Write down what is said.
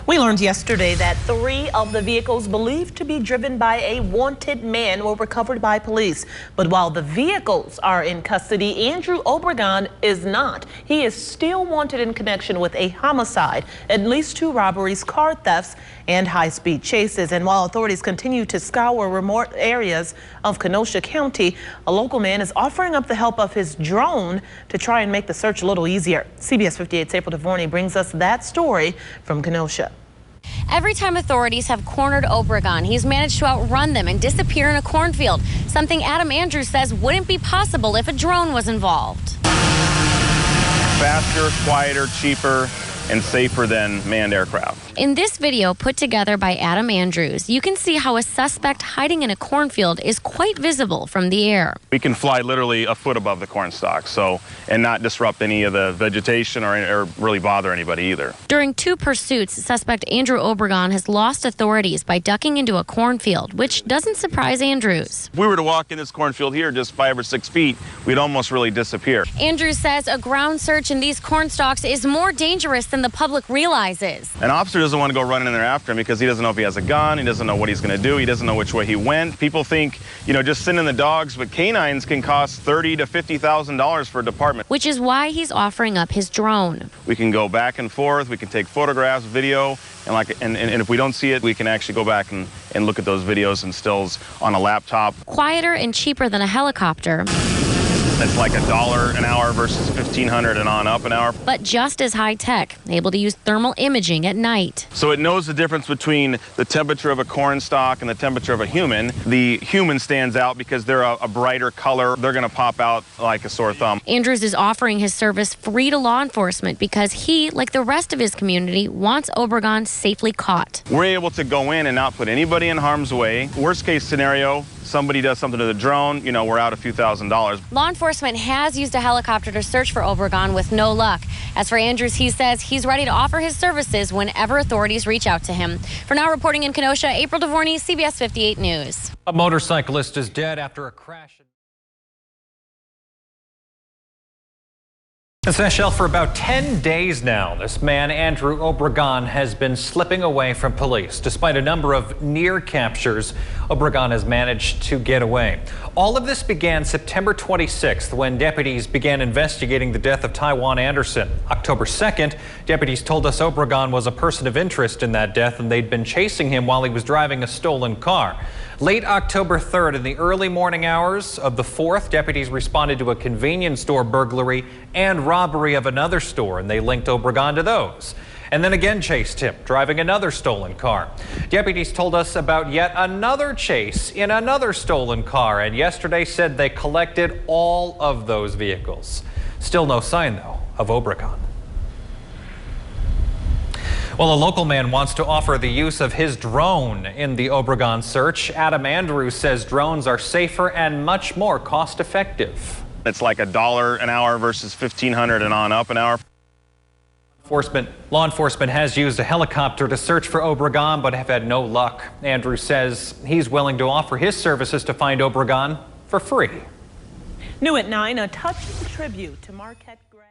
We learned yesterday that 3 of the vehicles believed to be driven by a wanted man were recovered by police. But while the vehicles are in custody, Andrew Obregon is not. He is still wanted in connection with a homicide, at least 2 robberies, car thefts, and high-speed chases. And while authorities continue to scour remote areas of Kenosha County, a local man is offering up the help of his drone to try and make the search a little easier. CBS 58's April DeVorney brings us that story from Kenosha. Every time authorities have cornered Obregon, he's managed to outrun them and disappear in a cornfield, something Adam Andrews says wouldn't be possible if a drone was involved. Faster, quieter, cheaper, and safer than manned aircraft. In this video put together by Adam Andrews, you can see how a suspect hiding in a cornfield is quite visible from the air. We can fly literally a foot above the corn stalk, and not disrupt any of the vegetation or really bother anybody either. During 2 pursuits, suspect Andrew Obregon has lost authorities by ducking into a cornfield, which doesn't surprise Andrews. If we were to walk in this cornfield here just 5 or 6 feet, we'd almost really disappear. Andrews says a ground search in these corn stalks is more dangerous than the public realizes. An officer doesn't want to go running in there after him because he doesn't know if he has a gun, he doesn't know what he's going to do, he doesn't know which way he went. People think, just sending the dogs, but canines can cost $30,000 to $50,000 for a department. Which is why he's offering up his drone. We can go back and forth, we can take photographs, video, and if we don't see it, we can actually go back and look at those videos and stills on a laptop. Quieter and cheaper than a helicopter. It's like $1 an hour versus $1,500 and on up an hour. But just as high tech, able to use thermal imaging at night. So it knows the difference between the temperature of a corn stalk and the temperature of a human. The human stands out because they're a brighter color. They're going to pop out like a sore thumb. Andrews is offering his service free to law enforcement because he, like the rest of his community, wants Obregon safely caught. We're able to go in and not put anybody in harm's way. Worst case scenario, somebody does something to the drone, we're out a few $1,000s. Law enforcement has used a helicopter to search for Obregon with no luck. As for Andrews, he says he's ready to offer his services whenever authorities reach out to him. For now, reporting in Kenosha, April DeVorney, CBS 58 News. A motorcyclist is dead after a crash. It's been shelled for about 10 days now. This man, Andrew Obregon, has been slipping away from police. Despite a number of near captures, Obregon has managed to get away. All of this began September 26th when deputies began investigating the death of Taiwan Anderson. October 2nd, deputies told us Obregon was a person of interest in that death and they'd been chasing him while he was driving a stolen car. Late October 3rd, in the early morning hours of the 4th, deputies responded to a convenience store burglary and robbery of another store, and they linked Obregon to those. And then again chased him, driving another stolen car. Deputies told us about yet another chase in another stolen car, and yesterday said they collected all of those vehicles. Still no sign, though, of Obregon. Well, a local man wants to offer the use of his drone in the Obregon search. Adam Andrews says drones are safer and much more cost-effective. It's like $1 an hour versus $1,500 and on up an hour. Law enforcement has used a helicopter to search for Obregon, but have had no luck. Andrews says he's willing to offer his services to find Obregon for free. New at 9, a touching tribute to Marquette grad.